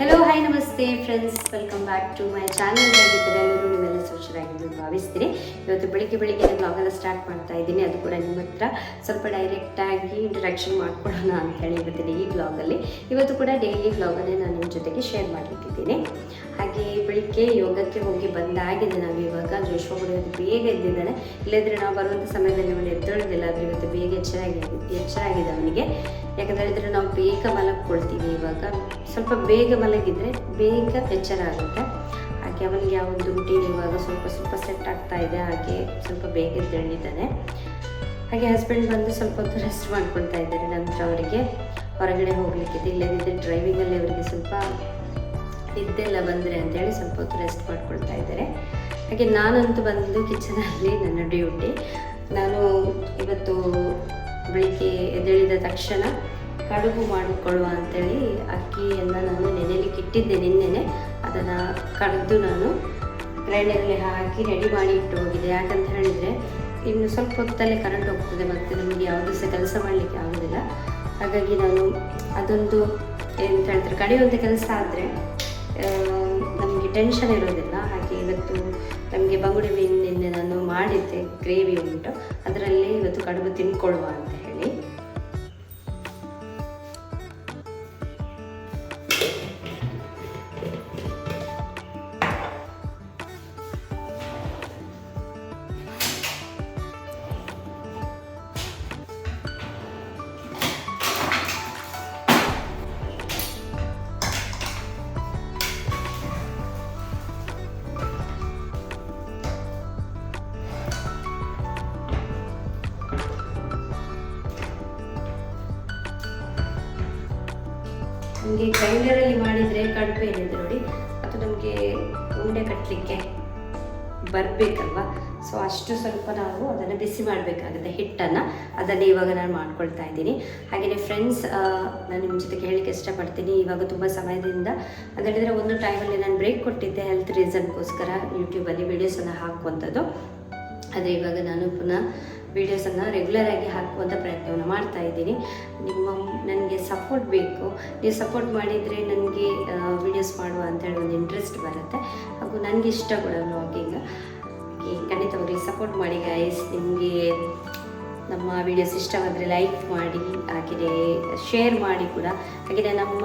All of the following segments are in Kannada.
ಹೆಲೋ ಹಾಯ್ ನಮಸ್ತೆ friends, welcome back to my channel. ಹೇಗಿದ್ದಾರೆ ಎಲ್ಲರೂ? ನೀವೆಲ್ಲ ಹುಷಾರಾಗಿದ್ದು ಭಾವಿಸ್ತೀರಿ. ಇವತ್ತು ಬೆಳಿಗ್ಗೆ ಬ್ಲಾಗೆಲ್ಲ ಸ್ಟಾರ್ಟ್ ಮಾಡ್ತಾ ಇದ್ದೀನಿ. ಅದು ಕೂಡ ನಿಮ್ಮ ಹತ್ರ ಸ್ವಲ್ಪ ಡೈರೆಕ್ಟಾಗಿ ಇಂಟ್ರಡಕ್ಷನ್ ಮಾಡ್ಕೊಳ್ಳೋಣ ಅಂತ ಹೇಳಿ ಇವತ್ತಿನ ಈ ಬ್ಲಾಗಲ್ಲಿ. ಇವತ್ತು ಕೂಡ ಡೈಲಿ ಬ್ಲಾಗನ್ನೇ ನಾನು ನಿಮ್ಮ ಜೊತೆಗೆ ಶೇರ್ ಮಾಡಲಿಕ್ಕಿದ್ದೀನಿ. ಹಾಗೆ ಬೆಳಿಗ್ಗೆ ಯೋಗಕ್ಕೆ ಹೋಗಿ ಬಂದಾಗಿದೆ. ನಾವು ಇವಾಗ ಜೋಶ್ವ ಕೂಡ ಇವತ್ತು ಬೇಗ ಎದ್ದಿದ್ದಾನೆ. ಇಲ್ಲದ್ರೆ ನಾವು ಬರುವಂಥ ಸಮಯದಲ್ಲಿ ಅವನು ಎದ್ದೇಳೋದಿಲ್ಲ. ಆದರೆ ಇವತ್ತು ಬೇಗ ಎಚ್ಚರಾಗಿದೆ ಅವನಿಗೆ. ಯಾಕಂತ ಹೇಳಿದ್ರೆ ನಾವು ಬೇಗ ಮಲಗ್ಕೊಳ್ತೀವಿ. ಇವಾಗ ಸ್ವಲ್ಪ ಬೇಗ ಮಲಗಿದರೆ ಬೇಗ ಎಚ್ಚರ ಆಗುತ್ತೆ. ಹಾಗೆ ಅವನಿಗೆ ಆ ಒಂದು ರೂಟೀನ್ ಇವಾಗ ಸ್ವಲ್ಪ ಸೆಟ್ ಆಗ್ತಾ ಇದೆ. ಹಾಗೆ ಸ್ವಲ್ಪ ಬೇಗ ಎದ್ದೇಳಿದ್ದಾನೆ. ಹಾಗೆ ಹಸ್ಬೆಂಡ್ ಬಂದು ಸ್ವಲ್ಪ ಹೊತ್ತು ರೆಸ್ಟ್ ಮಾಡ್ಕೊಳ್ತಾ ಇದ್ದಾರೆ. ನಂತರ ಅವರಿಗೆ ಹೊರಗಡೆ ಹೋಗಲಿಕ್ಕಿದೆ. ಇಲ್ಲದಿದ್ದರೆ ಡ್ರೈವಿಂಗಲ್ಲಿ ಅವರಿಗೆ ಸ್ವಲ್ಪ ನಿದ್ದೆಲ್ಲ ಬಂದರೆ ಅಂತೇಳಿ ಸ್ವಲ್ಪ ಹೊತ್ತು ರೆಸ್ಟ್ ಮಾಡ್ಕೊಳ್ತಾ ಇದ್ದಾರೆ. ಹಾಗೆ ನಾನಂತೂ ಬಂದು ಕಿಚನಲ್ಲಿ ನನ್ನ ಡ್ಯೂಟಿ. ನಾನು ಇವತ್ತು ಬೆಳಿಗ್ಗೆ ಎದ್ದೇಳಿದ ತಕ್ಷಣ ಕಡುಬು ಮಾಡಿಕೊಳ್ಳುವ ಅಂಥೇಳಿ ಅಕ್ಕಿಯನ್ನು ನಾನು ನೆನೆಯಲಿಕ್ಕೆ ಇಟ್ಟಿದ್ದೆ ನಿನ್ನೆನೆ. ಅದನ್ನು ಕಡಿದು ನಾನು ಗ್ರೈಂಡರಲ್ಲಿ ಹಾಕಿ ರೆಡಿ ಮಾಡಿ ಇಟ್ಟು ಹೋಗಿದೆ. ಯಾಕಂತ ಹೇಳಿದರೆ ಇನ್ನು ಸ್ವಲ್ಪ ಹೊತ್ತಲ್ಲೇ ಕರೆಂಟ್ ಹೋಗ್ತದೆ ಮತ್ತು ನಮಗೆ ಯಾವುದೂ ಸಹ ಕೆಲಸ ಮಾಡಲಿಕ್ಕೆ ಆಗೋದಿಲ್ಲ. ಹಾಗಾಗಿ ನಾನು ಅದೊಂದು ಏನಂತ ಹೇಳ್ತಾರೆ ಕಡಿಯುವಂಥ ಕೆಲಸ ಆದರೆ ನಮಗೆ ಟೆನ್ಷನ್ ಇರೋದಿಲ್ಲ. ಹಾಗೆ ಇವತ್ತು ನಮಗೆ ಬಂಗುಡೆ ಮೀನು ನಿನ್ನೆ ನಾನು ಮಾಡಿದ್ದೆ, ಗ್ರೇವಿ ಉಂಟು, ಅದರಲ್ಲಿ ಇವತ್ತು ಕಡುಬು ತಿನ್ಕೊಳ್ಳುವ ಅಂತ ಹೇಳಿ. ನಮಗೆ ಗ್ರೈಂಡರಲ್ಲಿ ಮಾಡಿದರೆ ಕಡುಬು ಏನಿದೆ ನೋಡಿ, ಅದು ನಮಗೆ ಉಂಡೆ ಕಟ್ಟಲಿಕ್ಕೆ ಬರಬೇಕಲ್ವ. ಸೊ ಅಷ್ಟು ಸ್ವಲ್ಪ ನಾವು ಅದನ್ನು ಬಿಸಿ ಮಾಡಬೇಕಾಗುತ್ತೆ ಹಿಟ್ಟನ್ನು. ಅದನ್ನು ಇವಾಗ ನಾನು ಮಾಡ್ಕೊಳ್ತಾ ಇದ್ದೀನಿ. ಹಾಗೆಯೇ ಫ್ರೆಂಡ್ಸ್, ನಾನು ನಿಮ್ಮ ಜೊತೆಗೆ ಹೇಳಲಿಕ್ಕೆ ಇಷ್ಟಪಡ್ತೀನಿ. ಇವಾಗ ತುಂಬ ಸಮಯದಿಂದ ಅಂತ ಹೇಳಿದರೆ ಒಂದು ಟೈಮಲ್ಲಿ ನಾನು ಬ್ರೇಕ್ ಕೊಟ್ಟಿದ್ದೆ ಹೆಲ್ತ್ ರೀಸನ್ಗೋಸ್ಕರ ಯೂಟ್ಯೂಬಲ್ಲಿ ವೀಡಿಯೋಸನ್ನು ಹಾಕುವಂಥದ್ದು. ಆದರೆ ಇವಾಗ ನಾನು ಪುನಃ ವೀಡಿಯೋಸನ್ನು ರೆಗ್ಯುಲರಾಗಿ ಹಾಕುವಂಥ ಪ್ರಯತ್ನವನ್ನು ಮಾಡ್ತಾ ಇದ್ದೀನಿ. ನನಗೆ ಸಪೋರ್ಟ್ ಬೇಕು. ನೀವು ಸಪೋರ್ಟ್ ಮಾಡಿದರೆ ನನಗೆ ವೀಡಿಯೋಸ್ ಮಾಡುವ ಅಂತೇಳಿ ಒಂದು ಇಂಟ್ರೆಸ್ಟ್ ಬರುತ್ತೆ. ಹಾಗೂ ನನಗೆ ಇಷ್ಟ ಕೂಡ ವ್ಲಾಗಿಂಗ್. ಖಂಡಿತವಾಗಿ ಸಪೋರ್ಟ್ ಮಾಡಿ ಗೈಸ್. ನಿಮಗೆ ನಮ್ಮ ವೀಡಿಯೋಸ್ ಇಷ್ಟವಾದರೆ ಲೈಕ್ ಮಾಡಿ, ಹಾಗೆಯೇ ಶೇರ್ ಮಾಡಿ ಕೂಡ. ಹಾಗೆಯೇ ನಮ್ಮ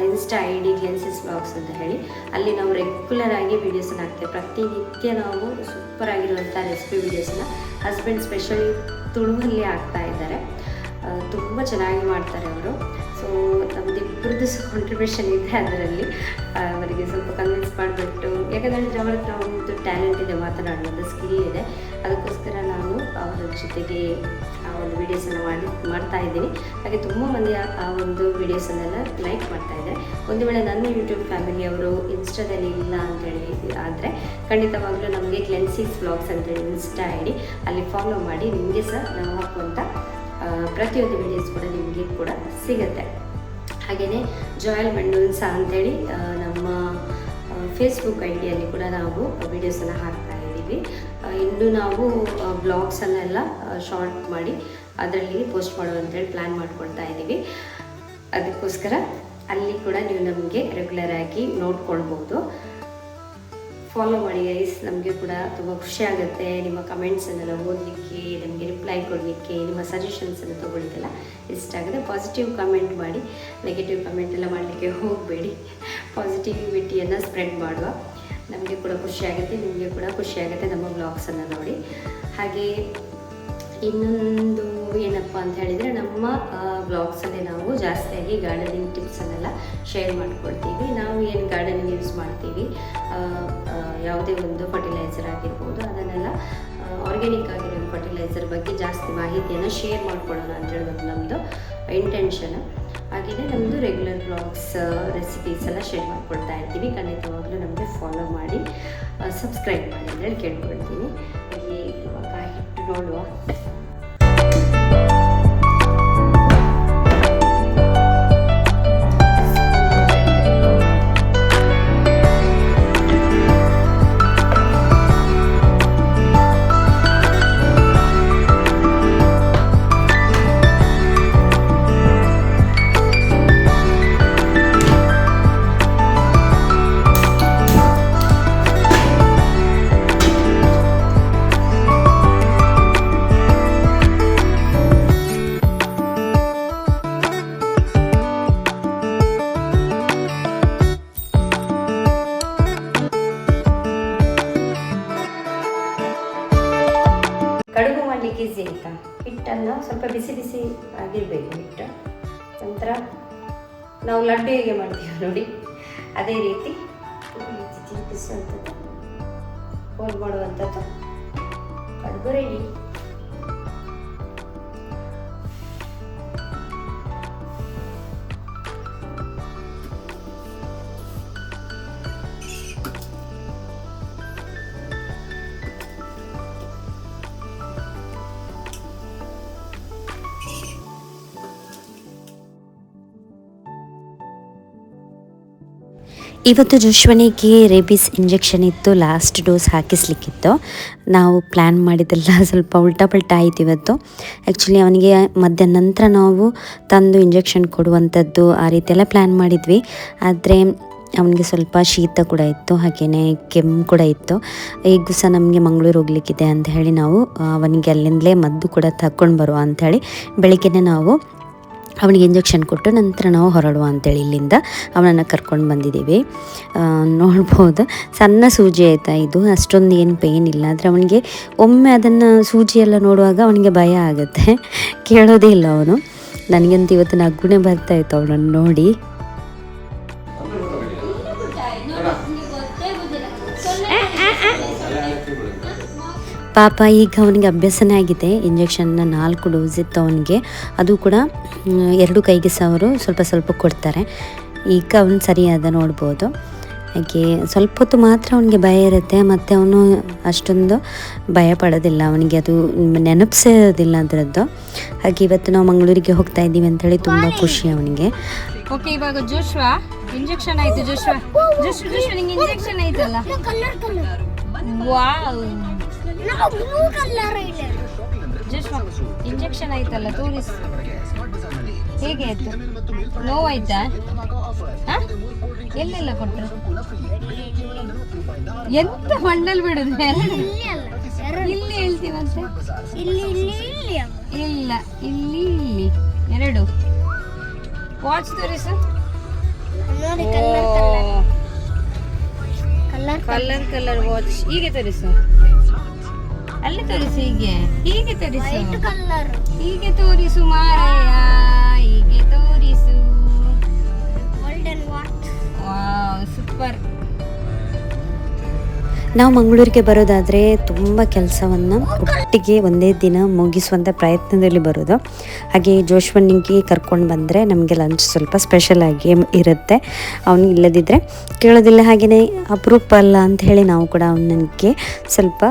ಇನ್ಸ್ಟಾ ID ಗ್ಲೆನ್ಸಿಸ್ ವ್ಲಾಗ್ಸ್ ಅಂತ ಹೇಳಿ, ಅಲ್ಲಿ ನಾವು ರೆಗ್ಯುಲರಾಗಿ ವೀಡಿಯೋಸನ್ನು ಹಾಕ್ತೇವೆ. ಪ್ರತಿನಿತ್ಯ ನಾವು ಸೂಪರಾಗಿರುವಂಥ ರೆಸಿಪಿ ವೀಡಿಯೋಸನ್ನು ಹಸ್ಬೆಂಡ್ ಸ್ಪೆಷಲಿ ತುಳುವಲ್ಲಿ ಹಾಕ್ತಾ ಇದ್ದಾರೆ. ತುಂಬ ಚೆನ್ನಾಗಿ ಮಾಡ್ತಾರೆ ಅವರು. ಸೊ ನಮ್ಮದು ಇಬ್ಬರದ್ದು ಸಹ ಕಾಂಟ್ರಿಬ್ಯೂಷನ್ ಇದೆ ಅದರಲ್ಲಿ. ಅವರಿಗೆ ಸ್ವಲ್ಪ ಕನ್ವಿನ್ಸ್ ಮಾಡಿಬಿಟ್ಟು, ಯಾಕಂದರೆ ಅವರ ಹತ್ರ ಒಂದು ಟ್ಯಾಲೆಂಟ್ ಇದೆ, ಮಾತನಾಡುವಂಥ ಸ್ಕಿಲ್ ಇದೆ. ಅದಕ್ಕೋಸ್ಕರ ನಾನು ಅವರ ಜೊತೆಗೆ ಆ ಒಂದು ವೀಡಿಯೋಸನ್ನು ಮಾಡ್ತಾ ಇದ್ದೀನಿ. ಹಾಗೆ ತುಂಬ ಮಂದಿ ಆ ಒಂದು ವೀಡಿಯೋಸನ್ನೆಲ್ಲ ಲೈಕ್ ಮಾಡ್ತಾ ಇದ್ದಾರೆ. ಒಂದು ವೇಳೆ ನನ್ನ ಯೂಟ್ಯೂಬ್ ಫ್ಯಾಮಿಲಿ ಅವರು ಇನ್ಸ್ಟಾದಲ್ಲಿ ಇಲ್ಲ ಅಂತೇಳಿ ಆದರೆ ಖಂಡಿತವಾಗ್ಲೂ ನಮಗೆ ಗ್ಲೆನ್ಸಿಸ್ ವ್ಲಾಗ್ಸ್ ಅಂತೇಳಿ ಇನ್ಸ್ಟಾ ID, ಅಲ್ಲಿ ಫಾಲೋ ಮಾಡಿ. ನಿಮಗೆ ಸಹ ನಾವು ಹಾಕುವಂಥ ಪ್ರತಿಯೊಂದು ವೀಡಿಯೋಸ್ ಕೂಡ ನಿಮಗೆ ಕೂಡ ಸಿಗುತ್ತೆ. ಹಾಗೆಯೇ ಜಾಯಲ್ ಮೆಂಡೋನ್ಸಾ ಅಂಥೇಳಿ ನಮ್ಮ ಫೇಸ್ಬುಕ್ ID ಕೂಡ ನಾವು ವೀಡಿಯೋಸನ್ನು ಹಾಕ್ತಾ ಇದ್ದೀವಿ. ಇನ್ನು ನಾವು ಬ್ಲಾಗ್ಸನ್ನೆಲ್ಲ ಶಾರ್ಟ್ ಮಾಡಿ ಅದರಲ್ಲಿ ಪೋಸ್ಟ್ ಮಾಡುವಂಥೇಳಿ ಪ್ಲ್ಯಾನ್ ಮಾಡ್ಕೊಳ್ತಾ ಇದ್ದೀವಿ. ಅದಕ್ಕೋಸ್ಕರ ಅಲ್ಲಿ ಕೂಡ ನೀವು ನಮಗೆ ರೆಗ್ಯುಲರಾಗಿ ನೋಡ್ಕೊಳ್ಬೋದು. ಫಾಲೋ ಮಾಡಿ ಗೈಸ್. ನಮಗೆ ಕೂಡ ತುಂಬ ಖುಷಿಯಾಗುತ್ತೆ ನಿಮ್ಮ ಕಮೆಂಟ್ಸನ್ನೆಲ್ಲ ಓದಲಿಕ್ಕೆ, ನಮಗೆ ರಿಪ್ಲೈ ಕೊಡಲಿಕ್ಕೆ, ನಿಮ್ಮ ಸಜೆಷನ್ಸನ್ನು ತೊಗೊಳ್ಳಿಕ್ಕೆಲ್ಲ ಇಷ್ಟ ಆಗುತ್ತೆ. ಪಾಸಿಟಿವ್ ಕಮೆಂಟ್ ಮಾಡಿ, ನೆಗೆಟಿವ್ ಕಮೆಂಟ್ ಎಲ್ಲ ಮಾಡಲಿಕ್ಕೆ ಹೋಗಬೇಡಿ. ಪಾಸಿಟಿವಿಟಿಯನ್ನು ಸ್ಪ್ರೆಡ್ ಮಾಡುವ. ನಮಗೆ ಕೂಡ ಖುಷಿಯಾಗುತ್ತೆ, ನಿಮಗೆ ಕೂಡ ಖುಷಿಯಾಗುತ್ತೆ ನಮ್ಮ ವ್ಲಾಗ್ಸನ್ನು ನೋಡಿ. ಹಾಗೆ ಇನ್ನೊಂದು ಏನಪ್ಪ ಅಂತ ಹೇಳಿದರೆ, ನಮ್ಮ ವ್ಲಾಗ್ಸಲ್ಲಿ ನಾವು ಜಾಸ್ತಿಯಾಗಿ ಗಾರ್ಡನಿಂಗ್ ಟಿಪ್ಸನ್ನೆಲ್ಲ ಶೇರ್ ಮಾಡ್ಕೊಳ್ತೀವಿ. ನಾವು ಏನು ಗಾರ್ಡನಿಂಗ್ ಯೂಸ್ ಮಾಡ್ತೀವಿ, ಯಾವುದೇ ಒಂದು ಫರ್ಟಿಲೈಸರ್ ಆಗಿರ್ಬೋದು, ಅದನ್ನೆಲ್ಲ ಆರ್ಗ್ಯಾನಿಕ್ ಆಗಿರೋ ಫರ್ಟಿಲೈಸರ್ ಬಗ್ಗೆ ಜಾಸ್ತಿ ಮಾಹಿತಿಯನ್ನು ಶೇರ್ ಮಾಡ್ಕೊಳ್ಳೋಣ ಅಂತೇಳಿ ನಮ್ಮದು ಇಂಟೆನ್ಷನ್. ಹಾಗೆಯೇ ನಮ್ಮದು ರೆಗ್ಯುಲರ್ ವ್ಲಾಗ್ಸ್ ರೆಸಿಪೀಸ್ ಎಲ್ಲ ಶೇರ್ ಮಾಡ್ಕೊಳ್ತಾ ಇರ್ತೀವಿ. ಖಂಡಿತವಾಗಲೂ ನಮಗೆ ಫಾಲೋ ಮಾಡಿ, ಸಬ್ಸ್ಕ್ರೈಬ್ ಮಾಡಿ ಅಂತೇಳಿ ಕೇಳ್ಕೊಳ್ತೀನಿ. ಹಾಗೆ ಇವಾಗ ಹಿಟ್ಟು ನೋಡುವ. ಆಯಿತಾ. ಹಿಟ್ಟನ್ನು ಸ್ವಲ್ಪ ಬಿಸಿ ಬಿಸಿ ಆಗಿರಬೇಕು ಹಿಟ್ಟು. ನಂತರ ನಾವು ಲಡ್ಡು ಹೇಗೆ ಮಾಡ್ತೀವಿ ನೋಡಿ ಅದೇ ರೀತಿ ತಿರುಗಿಸುವಂಥದ್ದು, ಹೋಲ್ ಮಾಡುವಂಥದ್ದು. ಕಡುಬು ರೆಡಿ. ಇವತ್ತು ಜೋಶ್ವನಿಗೆ ರೇಬಿಸ್ ಇಂಜೆಕ್ಷನ್ ಇತ್ತು, ಲಾಸ್ಟ್ ಡೋಸ್ ಹಾಕಿಸ್ಲಿಕ್ಕಿತ್ತು. ನಾವು ಪ್ಲ್ಯಾನ್ ಮಾಡಿದ್ದೆಲ್ಲ ಸ್ವಲ್ಪ ಉಲ್ಟಾ ಪಲ್ಟಾ ಆಯಿತು ಇವತ್ತು. ಆ್ಯಕ್ಚುಲಿ ಅವನಿಗೆ ಮಧ್ಯಾಹ್ನ ನಂತರ ನಾವು ತಂದು ಇಂಜೆಕ್ಷನ್ ಕೊಡುವಂಥದ್ದು ಆ ರೀತಿಯೆಲ್ಲ ಪ್ಲ್ಯಾನ್ ಮಾಡಿದ್ವಿ. ಆದರೆ ಅವನಿಗೆ ಸ್ವಲ್ಪ ಶೀತ ಕೂಡ ಇತ್ತು, ಹಾಗೆಯೇ ಕೆಮ್ಮು ಕೂಡ ಇತ್ತು. ಈಗೂ ಸಹ ನಮಗೆ ಮಂಗಳೂರು ಹೋಗ್ಲಿಕ್ಕಿದೆ ಅಂತ ಹೇಳಿ ನಾವು ಅವನಿಗೆ ಅಲ್ಲಿಂದಲೇ ಮದ್ದು ಕೂಡ ತಗೊಂಡು ಬರುವ ಅಂಥೇಳಿ ಬೆಳಿಗ್ಗೆನೇ ನಾವು ಅವನಿಗೆ ಇಂಜೆಕ್ಷನ್ ಕೊಟ್ಟು ನಂತರ ನಾವು ಹೊರಡುವ ಅಂಥೇಳಿ ಇಲ್ಲಿಂದ ಅವನನ್ನು ಕರ್ಕೊಂಡು ಬಂದಿದ್ದೀವಿ. ನೋಡ್ಬೋದು ಸಣ್ಣ ಸೂಜಿ ಆಯಿತಾ, ಇದು ಅಷ್ಟೊಂದು ಏನು ಪೇಯ್ನ್ ಇಲ್ಲ. ಆದರೆ ಅವನಿಗೆ ಒಮ್ಮೆ ಅದನ್ನು ಸೂಜಿಯೆಲ್ಲ ನೋಡುವಾಗ ಅವನಿಗೆ ಭಯ ಆಗುತ್ತೆ, ಕೇಳೋದೇ ಇಲ್ಲ ಅವನು. ನನಗಂತೂ ಇವತ್ತು ನಗುನೇ ಬರ್ತಾಯಿತ್ತು ಅವನನ್ನು ನೋಡಿ. ಪಾಪ ಈಗ ಅವನಿಗೆ ಅಭ್ಯಾಸನೇ ಆಗಿದೆ. ಇಂಜೆಕ್ಷನ್ನ 4 ಡೋಸ್ ಇತ್ತು ಅವನಿಗೆ, ಅದು ಕೂಡ 2 ಕೈಗೆ ಸಹ ಅವರು ಸ್ವಲ್ಪ ಸ್ವಲ್ಪ ಕೊಡ್ತಾರೆ. ಈಗ ಅವನು ಸರಿಯಾದ ನೋಡ್ಬೋದು. ಹಾಗೆ ಸ್ವಲ್ಪ ಹೊತ್ತು ಮಾತ್ರ ಅವನಿಗೆ ಭಯ ಇರುತ್ತೆ, ಮತ್ತು ಅವನು ಅಷ್ಟೊಂದು ಭಯ ಪಡೋದಿಲ್ಲ, ಅವನಿಗೆ ಅದು ನೆನಪಿಸೋದಿಲ್ಲ ಅದರದ್ದು. ಹಾಗೆ ಇವತ್ತು ನಾವು ಮಂಗಳೂರಿಗೆ ಹೋಗ್ತಾ ಇದ್ದೀವಿ ಅಂಥೇಳಿ ತುಂಬ ಖುಷಿ ಅವನಿಗೆ. ಓಕೆ, ಇವಾಗ ಜೋಶ್ವಾ ಇಂಜೆಕ್ಷನ್ ಆಯಿತು. ಜೋಶ್ವಾ ನಿಂಗೆ ಇಂಜೆಕ್ಷನ್ ಆಯ್ತಲ್ಲ. ವಾವ್, ಇಂಜೆಕ್ಷನ್ ಆಯ್ತಲ್ಲ, ತೋರಿಸು ಹೇಗೆ ಆಯ್ತು. ನೋವಾಯ್ತಾ? ಎಲ್ಲೆಲ್ಲ ಕೊಟ್ಟರು? ಎಂತ ಮಣ್ಣಲ್ಲಿ ಬಿಡುದು? ಇಲ್ಲಿ ಹೇಳ್ತೀವಂತೆ. ಇಲ್ಲ, ಇಲ್ಲಿ 2 ವಾಚ್ ತೋರಿಸು. ಕಲರ್ ವಾಚ್ ಹೀಗೆ ತೋರಿಸು. ಅಲ್ಲಿ ತೋರಿಸು, ಹೀಗೆ ತೋರಿಸು, ಹೀಗೆ ತೋರಿಸು ಮಾರಾಯ, ಹೀಗೆ ತೋರಿಸು. Wow, super. ನಾವು ಮಂಗಳೂರಿಗೆ ಬರೋದಾದರೆ ತುಂಬ ಕೆಲಸವನ್ನು ಒಟ್ಟಿಗೆ ಒಂದೇ ದಿನ ಮುಗಿಸುವಂಥ ಪ್ರಯತ್ನದಲ್ಲಿ ಬರೋದು. ಹಾಗೆ ಜೋಶ್ವನಿಗೆ ಕರ್ಕೊಂಡು ಬಂದರೆ ನಮಗೆ ಲಂಚ್ ಸ್ವಲ್ಪ ಸ್ಪೆಷಲ್ ಆಗಿ ಇರುತ್ತೆ. ಅವನು ಇಲ್ಲದಿದ್ದರೆ ಕೇಳೋದಿಲ್ಲ. ಹಾಗೆಯೇ ಅಪರೂಪ ಅಲ್ಲ ಅಂತ ಹೇಳಿ ನಾವು ಕೂಡ ಅವನಿಗೆ ಸ್ವಲ್ಪ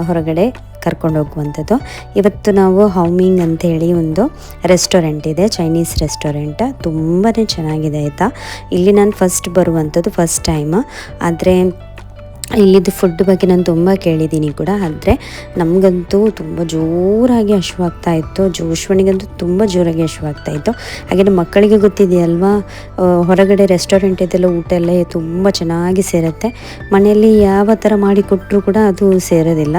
ಹೊರಗಡೆ ಕರ್ಕೊಂಡು ಹೋಗುವಂಥದ್ದು. ಇವತ್ತು ನಾವು ಹೌಮಿಂಗ್ ಅಂಥೇಳಿ ಒಂದು ರೆಸ್ಟೋರೆಂಟ್ ಇದೆ, ಚೈನೀಸ್ ರೆಸ್ಟೋರೆಂಟ್. ತುಂಬಾ ಚೆನ್ನಾಗಿದೆ ಆಯಿತಾ. ಇಲ್ಲಿ ನಾನು ಫಸ್ಟ್ ಬರುವಂಥದ್ದು, ಫಸ್ಟ್ ಟೈಮ್. ಆದರೆ ಇಲ್ಲಿದ್ದು ಫುಡ್ ಬಗ್ಗೆ ನಾನು ತುಂಬ ಕೇಳಿದ್ದೀನಿ ಕೂಡ. ಆದರೆ ನಮಗಂತೂ ತುಂಬ ಜೋರಾಗಿ ಹಶ್ವಾಗ್ತಾ ಇತ್ತು. ಜೋಶ್ವನಿಗಂತೂ ತುಂಬ ಜೋರಾಗಿ ಹಶ್ವಾಗ್ತಾ ಇತ್ತು. ಹಾಗೆ ಮಕ್ಕಳಿಗೆ ಗೊತ್ತಿದೆಯಲ್ವಾ, ಹೊರಗಡೆ ರೆಸ್ಟೋರೆಂಟ್ ಇದೆಲ್ಲ ಊಟ ಎಲ್ಲ ತುಂಬ ಚೆನ್ನಾಗಿ ಸೇರುತ್ತೆ. ಮನೆಯಲ್ಲಿ ಯಾವ ಥರ ಮಾಡಿಕೊಟ್ರೂ ಕೂಡ ಅದು ಸೇರೋದಿಲ್ಲ.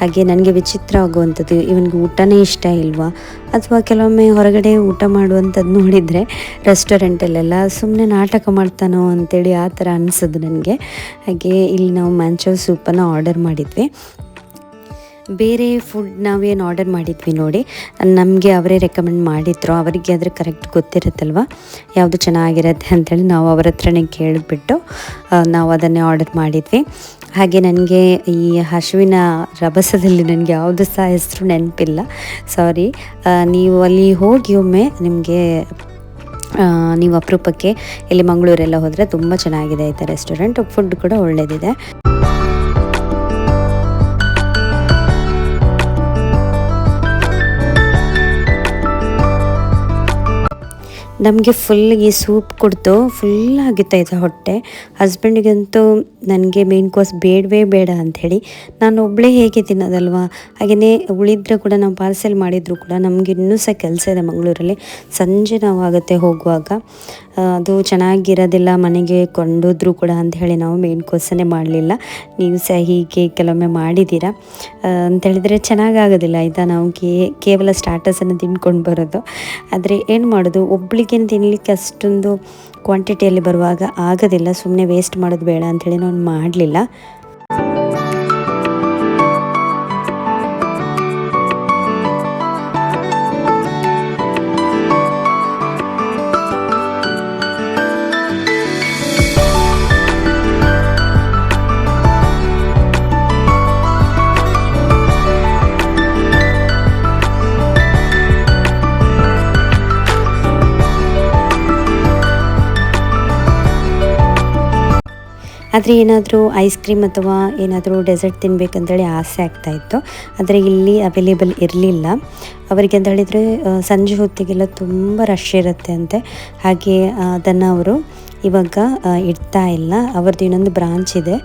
ಹಾಗೆ ನನಗೆ ವಿಚಿತ್ರ ಆಗುವಂಥದ್ದು, ಇವನಿಗೆ ಊಟನೇ ಇಷ್ಟ ಇಲ್ವಾ, ಅಥವಾ ಕೆಲವೊಮ್ಮೆ ಹೊರಗಡೆ ಊಟ ಮಾಡುವಂಥದ್ದು ನೋಡಿದರೆ ರೆಸ್ಟೋರೆಂಟಲ್ಲೆಲ್ಲ ಸುಮ್ಮನೆ ನಾಟಕ ಮಾಡ್ತಾನೋ ಅಂಥೇಳಿ ಆ ಥರ ಅನಿಸೋದು ನನಗೆ. ಹಾಗೆ ಇಲ್ಲಿ ನಾವು ಮ್ಯಾಂಚೋ ಸೂಪನ್ನು ಆರ್ಡರ್ ಮಾಡಿದ್ವಿ. ಬೇರೆ ಫುಡ್ ನಾವೇನು ಆರ್ಡರ್ ಮಾಡಿದ್ವಿ ನೋಡಿ, ನಮಗೆ ಅವರೇ ರೆಕಮೆಂಡ್ ಮಾಡಿದ್ರು. ಅವರಿಗೆ ಆದರೆ ಕರೆಕ್ಟ್ ಗೊತ್ತಿರುತ್ತಲ್ವ ಯಾವುದು ಚೆನ್ನಾಗಿರುತ್ತೆ ಅಂಥೇಳಿ ನಾವು ಅವರ ಹತ್ರನೇ ಕೇಳಿಬಿಟ್ಟು ನಾವು ಅದನ್ನೇ ಆರ್ಡರ್ ಮಾಡಿದ್ವಿ. ಹಾಗೆ ನನಗೆ ಈ ಹಸುವಿನ ರಭಸದಲ್ಲಿ ನನಗೆ ಯಾವುದು ಸಹ ಹೆಸರು ನೆನಪಿಲ್ಲ, ಸಾರಿ. ನೀವು ಅಲ್ಲಿ ಹೋಗಿ ಒಮ್ಮೆ ನಿಮಗೆ ನೀವು ಅಪರೂಪಕ್ಕೆ ಇಲ್ಲಿ ಮಂಗಳೂರೆಲ್ಲ ಹೋದರೆ ತುಂಬ ಚೆನ್ನಾಗಿದೆ ಆಯಿತಾ ರೆಸ್ಟೋರೆಂಟ್. ಫುಡ್ ಕೂಡ ಒಳ್ಳೆಯದಿದೆ. ನಮಗೆ ಫುಲ್ ಈ ಸೂಪ್ ಕುಡಿದು ಫುಲ್ ಆಗಿತ್ತಾಯ್ತು ಹೊಟ್ಟೆ. ಹಸ್ಬೆಂಡಿಗಂತೂ ನನಗೆ ಮೇನ್ ಕೋರ್ಸ್ ಬೇಡವೇ ಬೇಡ ಅಂಥೇಳಿ, ನಾನು ಒಬ್ಬಳೇ ಹೇಗೆ ತಿನ್ನೋದಲ್ವಾ. ಹಾಗೆಯೇ ಉಳಿದ್ರೆ ಕೂಡ ನಾವು ಪಾರ್ಸೆಲ್ ಮಾಡಿದರೂ ಕೂಡ ನಮಗೆ ಇನ್ನೂ ಸಹ ಕೆಲಸ ಇದೆ ಮಂಗಳೂರಲ್ಲಿ. ಸಂಜೆ ನಾವು ಆಗುತ್ತೆ ಹೋಗುವಾಗ, ಅದು ಚೆನ್ನಾಗಿರೋದಿಲ್ಲ ಮನೆಗೆ ಕೊಂಡೋದ್ರೂ ಕೂಡ ಅಂಥೇಳಿ ನಾವು ಮೇನ್ ಕೋರ್ಸನ್ನೇ ಮಾಡಲಿಲ್ಲ. ನೀವು ಸಹ ಹೀಗೆ ಕೆಲವೊಮ್ಮೆ ಮಾಡಿದ್ದೀರಾ ಅಂಥೇಳಿದರೆ ಚೆನ್ನಾಗಾಗೋದಿಲ್ಲ ಆಯಿತಾ. ನಾವು ಕೇವಲ ಸ್ಟಾರ್ಟರ್ಸನ್ನು ತಿನ್ಕೊಂಡು ಬರೋದು. ಆದರೆ ಏನು ಮಾಡೋದು, ಒಬ್ಬಳಿಗೆ ತಿನ್ನಲಿಕ್ಕೆ ಅಷ್ಟೊಂದು ಕ್ವಾಂಟಿಟಿಯಲ್ಲಿ ಬರುವಾಗ ಆಗೋದಿಲ್ಲ. ಸುಮ್ಮನೆ ವೇಸ್ಟ್ ಮಾಡೋದು ಬೇಡ ಅಂಥೇಳಿ ನಾನು ಮಾಡಲಿಲ್ಲ. ಆದರೆ ಏನಾದರೂ ಐಸ್ ಕ್ರೀಮ್ ಅಥವಾ ಏನಾದರೂ ಡೆಸರ್ಟ್ ತಿನ್ನಬೇಕಂತೇಳಿ ಆಸೆ ಆಗ್ತಾಯಿತ್ತು. ಆದರೆ ಇಲ್ಲಿ ಅವೈಲೇಬಲ್ ಇರಲಿಲ್ಲ. ಅವರಿಗೆ ಅಂತ ಹೇಳಿದರೆ ಸಂಜೆ ಹೊತ್ತಿಗೆಲ್ಲ ತುಂಬ ರಶ್ ಇರುತ್ತೆ ಅಂತೆ. ಹಾಗೆ ಅದನ್ನು ಅವರು ಇವಾಗ ಇಡ್ತಾ ಇಲ್ಲ. ಅವ್ರದ್ದು ಇನ್ನೊಂದು ಬ್ರಾಂಚ್ ಇದೆ,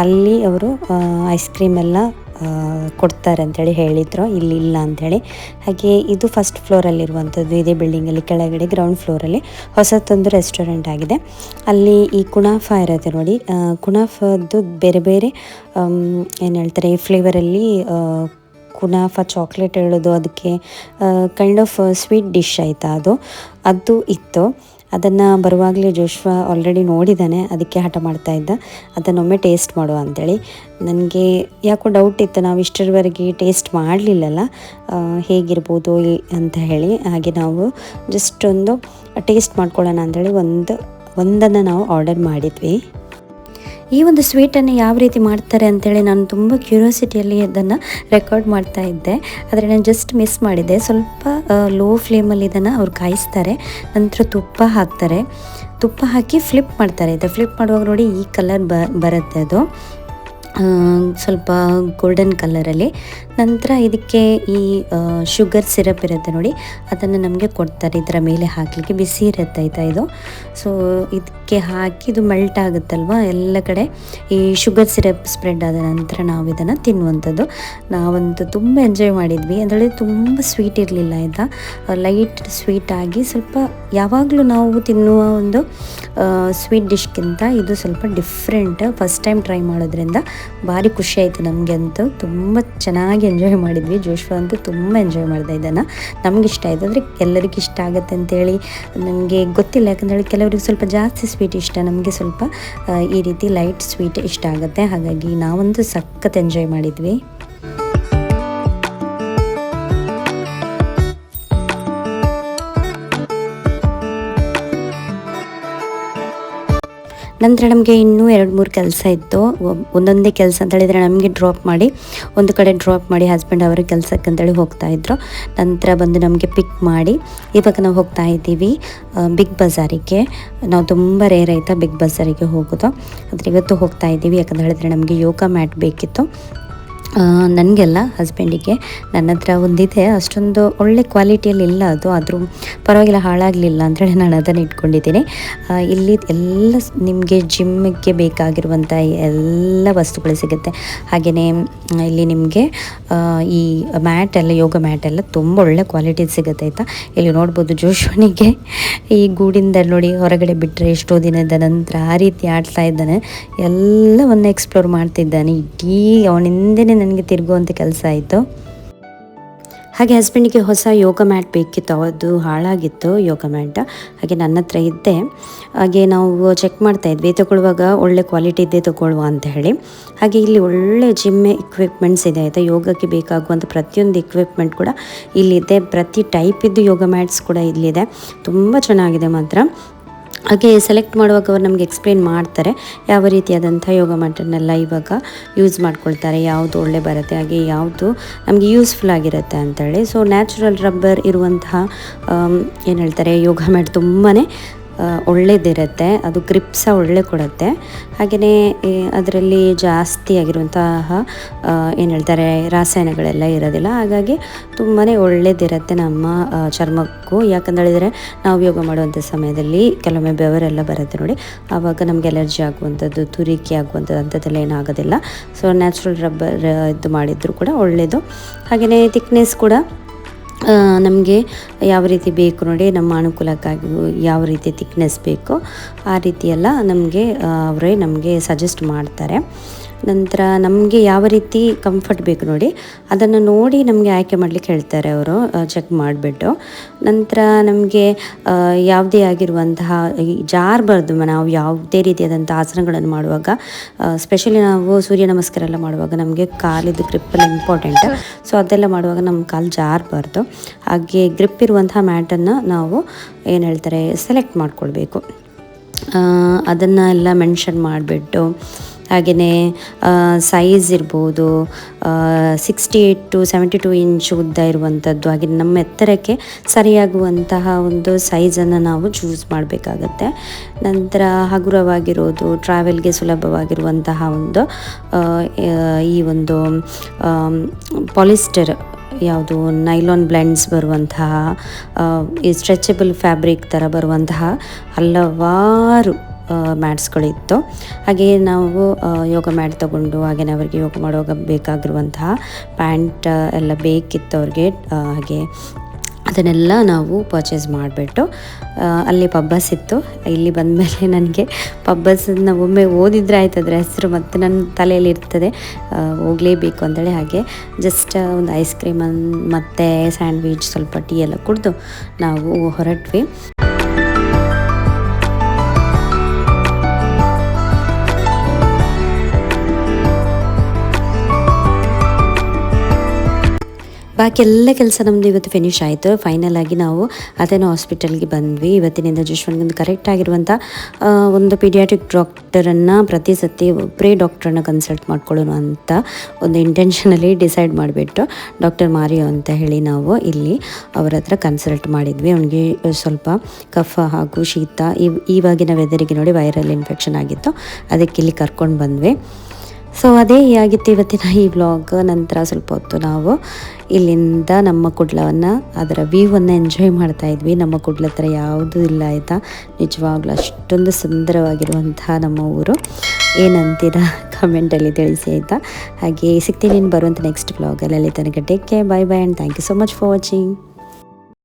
ಅಲ್ಲಿ ಅವರು ಐಸ್ ಕ್ರೀಮ್ ಎಲ್ಲ ಕೊಡ್ತಾರೆ ಅಂಥೇಳಿ ಹೇಳಿದರು, ಇಲ್ಲಿ ಇಲ್ಲ ಅಂಥೇಳಿ. ಹಾಗೆ ಇದು ಫಸ್ಟ್ ಫ್ಲೋರಲ್ಲಿರುವಂಥದ್ದು, ಇದೇ ಬಿಲ್ಡಿಂಗಲ್ಲಿ ಕೆಳಗಡೆ ಗ್ರೌಂಡ್ ಫ್ಲೋರಲ್ಲಿ ಹೊಸತೊಂದು ರೆಸ್ಟೋರೆಂಟ್ ಆಗಿದೆ. ಅಲ್ಲಿ ಈ ಕುನಾಫಾ ಇರುತ್ತೆ ನೋಡಿ, ಕುನಾಫದ್ದು ಬೇರೆ ಬೇರೆ ಏನು ಹೇಳ್ತಾರೆ ಫ್ಲೇವರಲ್ಲಿ ಕುನಾಫಾ ಚಾಕ್ಲೇಟ್ ಹೇಳೋದು, ಅದಕ್ಕೆ ಕೈಂಡ್ ಆಫ್ ಸ್ವೀಟ್ ಡಿಶ್ ಆಯಿತಾ ಅದು ಇತ್ತು. ಅದನ್ನು ಬರುವಾಗಲೇ ಜೋಶ್ವಾ ಆಲ್ರೆಡಿ ನೋಡಿದ್ದಾನೆ, ಅದಕ್ಕೆ ಹಠ ಮಾಡ್ತಾ ಇದ್ದ ಅದನ್ನೊಮ್ಮೆ ಟೇಸ್ಟ್ ಮಾಡುವ ಅಂಥೇಳಿ. ನನಗೆ ಯಾಕೋ ಡೌಟ್ ಇತ್ತು, ನಾವು ಇಷ್ಟರವರೆಗೆ ಟೇಸ್ಟ್ ಮಾಡಲಿಲ್ಲಲ್ಲ ಹೇಗಿರ್ಬೋದು ಅಂತ ಹೇಳಿ. ಹಾಗೆ ನಾವು ಜಸ್ಟ್ ಒಂದು ಟೇಸ್ಟ್ ಮಾಡ್ಕೊಳ್ಳೋಣ ಅಂಥೇಳಿ ಒಂದನ್ನು ನಾವು ಆರ್ಡರ್ ಮಾಡಿದ್ವಿ. ಈ ಒಂದು ಸ್ವೀಟನ್ನು ಯಾವ ರೀತಿ ಮಾಡ್ತಾರೆ ಅಂಥೇಳಿ ನಾನು ತುಂಬ ಕ್ಯೂರಿಯಾಸಿಟಿಯಲ್ಲಿ ಅದನ್ನು ರೆಕಾರ್ಡ್ ಮಾಡ್ತಾ ಇದ್ದೆ, ಆದರೆ ನಾನು ಜಸ್ಟ್ ಮಿಸ್ ಮಾಡಿದ್ದೆ. ಸ್ವಲ್ಪ ಲೋ ಫ್ಲೇಮಲ್ಲಿ ಇದನ್ನು ಅವ್ರು ಕಾಯಿಸ್ತಾರೆ, ನಂತರ ತುಪ್ಪ ಹಾಕ್ತಾರೆ, ತುಪ್ಪ ಹಾಕಿ ಫ್ಲಿಪ್ ಮಾಡ್ತಾರೆ. ಇದು ಫ್ಲಿಪ್ ಮಾಡುವಾಗ ನೋಡಿ ಈ ಕಲರ್ ಬರುತ್ತೆ, ಅದು ಸ್ವಲ್ಪ ಗೋಲ್ಡನ್ ಕಲರಲ್ಲಿ. ನಂತರ ಇದಕ್ಕೆ ಈ ಶುಗರ್ ಸಿರಪ್ ಇರುತ್ತೆ ನೋಡಿ, ಅದನ್ನು ನಮಗೆ ಕೊಡ್ತಾರೆ ಇದರ ಮೇಲೆ ಹಾಕಲಿಕ್ಕೆ. ಬಿಸಿ ಇರುತ್ತೆ ಆಯಿತಾ ಇದು. ಸೊ ಇದಕ್ಕೆ ಹಾಕಿ ಇದು ಮೆಲ್ಟ್ ಆಗುತ್ತಲ್ವ ಎಲ್ಲ ಕಡೆ, ಈ ಶುಗರ್ ಸಿರಪ್ ಸ್ಪ್ರೆಡ್ ಆದ ನಂತರ ನಾವು ಇದನ್ನು ತಿನ್ನುವಂಥದ್ದು. ನಾವಂತೂ ತುಂಬ ಎಂಜಾಯ್ ಮಾಡಿದ್ವಿ. ಅಂದರೆ ತುಂಬ ಸ್ವೀಟ್ ಇರಲಿಲ್ಲ ಆಯಿತಾ, ಲೈಟ್ ಸ್ವೀಟ್ ಆಗಿ ಸ್ವಲ್ಪ ಯಾವಾಗಲೂ ನಾವು ತಿನ್ನುವ ಒಂದು ಸ್ವೀಟ್ ಡಿಶ್ಗಿಂತ ಇದು ಸ್ವಲ್ಪ ಡಿಫ್ರೆಂಟ್. ಫಸ್ಟ್ ಟೈಮ್ ಟ್ರೈ ಮಾಡೋದ್ರಿಂದ ಭಾರಿ ಖುಷಿ ಆಯಿತು ನಮಗೆ ಅಂತೂ. ತುಂಬ ಚೆನ್ನಾಗಿ ಎಂಜಾಯ್ ಮಾಡಿದ್ವಿ. ಜೋಶ್ವಾ ಅಂತೂ ತುಂಬ ಎಂಜಾಯ್ ಮಾಡಿದೆ ಇದನ್ನು. ನಮ್ಗೆ ಇಷ್ಟ ಆಯಿತು, ಅಂದರೆ ಎಲ್ಲರಿಗೂ ಇಷ್ಟ ಆಗುತ್ತೆ ಅಂತೇಳಿ ನನಗೆ ಗೊತ್ತಿಲ್ಲ, ಯಾಕಂದೇಳಿ ಕೆಲವರಿಗೆ ಸ್ವಲ್ಪ ಜಾಸ್ತಿ ಸ್ವೀಟ್ ಇಷ್ಟ, ನಮಗೆ ಸ್ವಲ್ಪ ಈ ರೀತಿ ಲೈಟ್ ಸ್ವೀಟ್ ಇಷ್ಟ ಆಗುತ್ತೆ. ಹಾಗಾಗಿ ನಾವಂತೂ ಸಖತ್ ಎಂಜಾಯ್ ಮಾಡಿದ್ವಿ. ನಂತರ ನಮಗೆ ಇನ್ನೂ 2-3 ಕೆಲಸ ಇತ್ತು. ಒಂದೊಂದೇ ಕೆಲಸ ಅಂತ ಹೇಳಿದರೆ ನಮಗೆ ಡ್ರಾಪ್ ಮಾಡಿ ಒಂದು ಕಡೆ ಡ್ರಾಪ್ ಮಾಡಿ ಹಸ್ಬೆಂಡ್ ಅವರ ಕೆಲಸಕ್ಕೆ ಅಂತೇಳಿ ಹೋಗ್ತಾಯಿದ್ರು. ನಂತರ ಬಂದು ನಮಗೆ ಪಿಕ್ ಮಾಡಿ ಇವಾಗ ನಾವು ಹೋಗ್ತಾ ಇದ್ದೀವಿ ಬಿಗ್ ಬಜಾರಿಗೆ. ನಾವು ತುಂಬ ರೇರ್ ಆಯಿತಾ ಬಿಗ್ ಬಜಾರಿಗೆ ಹೋಗೋದು, ಆದರೆ ಇವತ್ತು ಹೋಗ್ತಾ ಇದ್ದೀವಿ. ಯಾಕಂತ ಹೇಳಿದರೆ ನಮಗೆ ಯೋಗ ಮ್ಯಾಟ್ ಬೇಕಿತ್ತು, ನನಗೆಲ್ಲ ಹಸ್ಬೆಂಡಿಗೆ. ನನ್ನ ಹತ್ರ ಒಂದಿದೆ, ಅಷ್ಟೊಂದು ಒಳ್ಳೆ ಕ್ವಾಲಿಟಿಯಲ್ಲಿ ಇಲ್ಲ ಅದು, ಆದರೂ ಪರವಾಗಿಲ್ಲ, ಹಾಳಾಗಲಿಲ್ಲ ಅಂತೇಳಿ ನಾನು ಅದನ್ನು ಇಟ್ಕೊಂಡಿದ್ದೀನಿ. ಇಲ್ಲಿ ಎಲ್ಲ ನಿಮಗೆ ಜಿಮ್ಮಿಗೆ ಬೇಕಾಗಿರುವಂಥ ಎಲ್ಲ ವಸ್ತುಗಳು ಸಿಗುತ್ತೆ. ಹಾಗೆಯೇ ಇಲ್ಲಿ ನಿಮಗೆ ಈ ಮ್ಯಾಟೆಲ್ಲ, ಯೋಗ ಮ್ಯಾಟೆಲ್ಲ ತುಂಬ ಒಳ್ಳೆ ಕ್ವಾಲಿಟಿ ಸಿಗುತ್ತೆ ಆಯಿತಾ. ಇಲ್ಲಿ ನೋಡ್ಬೋದು ಜೋಶ್ವನಿಗೆ ಈ ಗೂಡಿಂದ ನೋಡಿ ಹೊರಗಡೆ ಬಿಟ್ಟರೆ ಎಷ್ಟೋ ದಿನದ ನಂತರ ಆ ರೀತಿ ಆಡ್ತಾ ಇದ್ದಾನೆ, ಎಲ್ಲವನ್ನು ಎಕ್ಸ್ಪ್ಲೋರ್ ಮಾಡ್ತಿದ್ದಾನೆ. ಇಡೀ ಅವನಿಂದನೇ ನನಗೆ ತಿರುಗುವಂಥ ಕೆಲಸ ಆಯಿತು. ಹಾಗೆ ಹಸ್ಬೆಂಡಿಗೆ ಹೊಸ ಯೋಗ ಮ್ಯಾಟ್ ಬೇಕಿತ್ತು, ಅದು ಹಾಳಾಗಿತ್ತು ಯೋಗ ಮ್ಯಾಟ್. ಹಾಗೆ ನನ್ನ ಹತ್ರ ಇದ್ದೆ. ಹಾಗೆ ನಾವು ಚೆಕ್ ಮಾಡ್ತಾಯಿದ್ವಿ, ತೊಗೊಳ್ಳುವಾಗ ಒಳ್ಳೆ ಕ್ವಾಲಿಟಿ ಇದ್ದೇ ತೊಗೊಳ್ಳುವ ಅಂತ ಹೇಳಿ. ಹಾಗೆ ಇಲ್ಲಿ ಒಳ್ಳೆ ಜಿಮ್ ಇಕ್ವಿಪ್ಮೆಂಟ್ಸ್ ಇದೆ ಆಯಿತಾ. ಯೋಗಕ್ಕೆ ಬೇಕಾಗುವಂಥ ಪ್ರತಿಯೊಂದು ಇಕ್ವಿಪ್ಮೆಂಟ್ ಕೂಡ ಇಲ್ಲಿದೆ, ಪ್ರತಿ ಟೈಪಿದ್ದು ಯೋಗ ಮ್ಯಾಟ್ಸ್ ಕೂಡ ಇಲ್ಲಿದೆ. ತುಂಬ ಚೆನ್ನಾಗಿದೆ ಮಾತ್ರ. ಹಾಗೆ ಸೆಲೆಕ್ಟ್ ಮಾಡುವಾಗ ಅವರು ನಮಗೆ ಎಕ್ಸ್ಪ್ಲೇನ್ ಮಾಡ್ತಾರೆ ಯಾವ ರೀತಿಯಾದಂಥ ಯೋಗ ಮ್ಯಾಟನ್ನೆಲ್ಲ ಇವಾಗ ಯೂಸ್ ಮಾಡ್ಕೊಳ್ತಾರೆ, ಯಾವುದು ಒಳ್ಳೆ ಬರುತ್ತೆ, ಹಾಗೆ ಯಾವುದು ನಮಗೆ ಯೂಸ್ಫುಲ್ ಆಗಿರುತ್ತೆ ಅಂಥೇಳಿ. ಸೊ ನ್ಯಾಚುರಲ್ ರಬ್ಬರ್ ಇರುವಂತಹ ಏನು ಹೇಳ್ತಾರೆ ಯೋಗ ಮ್ಯಾಟ್ ತುಂಬಾ ಒಳ್ಳೆಯದಿರುತ್ತೆ, ಅದು ಗ್ರಿಪ್ ಸಹ ಒಳ್ಳೆ ಕೊಡುತ್ತೆ. ಹಾಗೆಯೇ ಅದರಲ್ಲಿ ಜಾಸ್ತಿ ಆಗಿರುವಂತಹ ಏನು ಹೇಳ್ತಾರೆ ರಾಸಾಯನಗಳೆಲ್ಲ ಇರೋದಿಲ್ಲ, ಹಾಗಾಗಿ ತುಂಬಾ ಒಳ್ಳೆಯದಿರುತ್ತೆ ನಮ್ಮ ಚರ್ಮಕ್ಕೂ. ಯಾಕಂತ ಹೇಳಿದರೆ ನಾವು ಯೋಗ ಮಾಡುವಂಥ ಸಮಯದಲ್ಲಿ ಕೆಲವೊಮ್ಮೆ ಬೆವರೆಲ್ಲ ಬರುತ್ತೆ ನೋಡಿ, ಆವಾಗ ನಮಗೆ ಅಲರ್ಜಿ ಆಗುವಂಥದ್ದು, ತುರಿಕೆ ಆಗುವಂಥದ್ದು ಅಂಥದ್ದೆಲ್ಲ ಏನಾಗೋದಿಲ್ಲ. ಸೊ ನ್ಯಾಚುರಲ್ ರಬ್ಬರ್ ಇದು ಮಾಡಿದರೂ ಕೂಡ ಒಳ್ಳೆಯದು. ಹಾಗೆಯೇ ಥಿಕ್ನೆಸ್ ಕೂಡ ನಮಗೆ ಯಾವ ರೀತಿ ಬೇಕು ನೋಡಿ, ನಮ್ಮ ಅನುಕೂಲಕ್ಕಾಗಿ ಯಾವ ರೀತಿ ಥಿಕ್ನೆಸ್ ಬೇಕೋ ಆ ರೀತಿಯೆಲ್ಲ ಅವರೇ ನಮಗೆ ಸಜೆಸ್ಟ್ ಮಾಡ್ತಾರೆ. ನಂತರ ನಮಗೆ ಯಾವ ರೀತಿ ಕಂಫರ್ಟ್ ಬೇಕು ನೋಡಿ ಅದನ್ನು ನೋಡಿ ನಮಗೆ ಆಯ್ಕೆ ಮಾಡಲಿಕ್ಕೆ ಹೇಳ್ತಾರೆ ಅವರು, ಚೆಕ್ ಮಾಡಿಬಿಟ್ಟು. ನಂತರ ನಮಗೆ ಯಾವುದೇ ಆಗಿರುವಂತಹ ಜಾರಬಾರ್ದು, ನಾವು ಯಾವುದೇ ರೀತಿಯಾದಂಥ ಆಸನಗಳನ್ನು ಮಾಡುವಾಗ, ಸ್ಪೆಷಲಿ ನಾವು ಸೂರ್ಯ ನಮಸ್ಕಾರ ಎಲ್ಲ ಮಾಡುವಾಗ ನಮಗೆ ಕಾಲಿದ್ದು ಗ್ರಿಪ್ಪೆಲ್ಲ ಇಂಪಾರ್ಟೆಂಟ್. ಸೊ ಅದೆಲ್ಲ ಮಾಡುವಾಗ ನಮ್ಮ ಕಾಲು ಜಾರಬಾರ್ದು. ಹಾಗೆ ಗ್ರಿಪ್ ಇರುವಂತಹ ಮ್ಯಾಟನ್ನು ನಾವು ಏನು ಹೇಳ್ತಾರೆ ಸೆಲೆಕ್ಟ್ ಮಾಡ್ಕೊಳ್ಬೇಕು. ಅದನ್ನು ಎಲ್ಲ ಮೆನ್ಷನ್ ಮಾಡಿಬಿಟ್ಟು ಹಾಗೆಯೇ ಸೈಜ್ ಇರ್ಬೋದು 68 to 72 ಇಂಚ್ ಉದ್ದ ಇರುವಂಥದ್ದು, ಹಾಗೆ ನಮ್ಮ ಎತ್ತರಕ್ಕೆ ಸರಿಯಾಗುವಂತಹ ಒಂದು ಸೈಜನ್ನು ನಾವು ಚೂಸ್ ಮಾಡಬೇಕಾಗತ್ತೆ. ನಂತರ ಹಗುರವಾಗಿರೋದು, ಟ್ರಾವೆಲ್ಗೆ ಸುಲಭವಾಗಿರುವಂತಹ ಒಂದು ಈ ಒಂದು ಪಾಲಿಸ್ಟರ್ ಯಾವುದು ನೈಲಾನ್ ಬ್ಲೆಂಡ್ಸ್ ಬರುವಂತಹ ಈ ಸ್ಟ್ರೆಚಬಲ್ ಫ್ಯಾಬ್ರಿಕ್ ಥರ ಬರುವಂತಹ ಹಲವಾರು ಮ್ಯಾಟ್ಸ್ಗಳಿತ್ತು. ಹಾಗೆಯೇ ನಾವು ಯೋಗ ಮ್ಯಾಟ್ ತೊಗೊಂಡು ಹಾಗೆಯೇ ಅವರಿಗೆ ಯೋಗ ಮಾಡುವಾಗ ಬೇಕಾಗಿರುವಂತಹ ಪ್ಯಾಂಟ್ ಎಲ್ಲ ಬೇಕಿತ್ತು ಅವ್ರಿಗೆ. ಹಾಗೆ ಅದನ್ನೆಲ್ಲ ನಾವು ಪರ್ಚೇಸ್ ಮಾಡಿಬಿಟ್ಟು ಅಲ್ಲಿ ಪಬ್ಬಸ್ ಇತ್ತು. ಇಲ್ಲಿ ಬಂದಮೇಲೆ ನನಗೆ ಪಬ್ಬಸನ್ನು ಒಮ್ಮೆ ಓದಿದ್ರೆ ಆಯ್ತು, ಅದರ ಹೆಸರು ಮತ್ತು ನನ್ನ ತಲೆಯಲ್ಲಿ ಇರ್ತದೆ, ಹೋಗಲೇಬೇಕು ಅಂತೇಳಿ. ಹಾಗೆ ಜಸ್ಟ್ ಒಂದು ಐಸ್ ಕ್ರೀಮ್ ಮತ್ತು ಸ್ಯಾಂಡ್ವಿಚ್, ಸ್ವಲ್ಪ ಟೀ ಎಲ್ಲ ಕುಡಿದು ನಾವು ಹೊರಟ್ವಿ. ಬಾಕಿ ಎಲ್ಲ ಕೆಲಸ ನಮ್ಮದು ಇವತ್ತು ಫಿನಿಶ್ ಆಯಿತು. ಫೈನಲ್ ಆಗಿ ನಾವು ಅದೇನೋ ಹಾಸ್ಪಿಟಲ್ಗೆ ಬಂದ್ವಿ. ಇವತ್ತಿನಿಂದ ಜಶ್ವನ್ಗೊಂದು ಕರೆಕ್ಟ್ ಆಗಿರುವಂಥ ಒಂದು ಪೀಡಿಯಾಟ್ರಿಕ್ ಡಾಕ್ಟರನ್ನು ಪ್ರತಿ ಸತಿ ಒಬ್ಬರೇ ಡಾಕ್ಟ್ರನ್ನ ಕನ್ಸಲ್ಟ್ ಮಾಡ್ಕೊಳ್ಳೋಣ ಅಂತ ಒಂದು ಇಂಟೆನ್ಷನಲ್ಲಿ ಡಿಸೈಡ್ ಮಾಡಿಬಿಟ್ಟು ಡಾಕ್ಟರ್ ಮಾರಿಯೋ ಅಂತ ಹೇಳಿ ನಾವು ಇಲ್ಲಿ ಅವರ ಹತ್ರ ಕನ್ಸಲ್ಟ್ ಮಾಡಿದ್ವಿ. ಅವನಿಗೆ ಸ್ವಲ್ಪ ಕಫ ಹಾಗೂ ಶೀತ, ಇವಾಗಿನ ವೆದರಿಗೆ ನೋಡಿ ವೈರಲ್ ಇನ್ಫೆಕ್ಷನ್ ಆಗಿತ್ತು, ಅದಕ್ಕೆ ಇಲ್ಲಿ ಕರ್ಕೊಂಡು ಬಂದ್ವಿ. ಸೊ ಅದೇ ಆಗಿತ್ತು ಇವತ್ತಿನ ಈ ವ್ಲಾಗ್. ನಂತರ ಸ್ವಲ್ಪ ಹೊತ್ತು ನಾವು ಇಲ್ಲಿಂದ ನಮ್ಮ ಕುಡ್ಲವನ್ನು, ಅದರ ವ್ಯೂವನ್ನು ಎಂಜಾಯ್ ಮಾಡ್ತಾಯಿದ್ವಿ. ನಮ್ಮ ಕುಡ್ಲ ಹತ್ರ ಯಾವುದೂ ಇಲ್ಲ ಆಯಿತಾ, ನಿಜವಾಗ್ಲೂ ಅಷ್ಟೊಂದು ಸುಂದರವಾಗಿರುವಂತಹ ನಮ್ಮ ಊರು. ಏನಂತೀರ ಕಮೆಂಟಲ್ಲಿ ತಿಳಿಸಿ ಆಯಿತಾ. ಹಾಗೆ ಸಿಗ್ತೀನಿ ಬರುವಂಥ ನೆಕ್ಸ್ಟ್ ವ್ಲಾಗಲ್ಲಿ. ಅಲ್ಲಿ ತನಕ take care, bye bye and thank you so much for watching.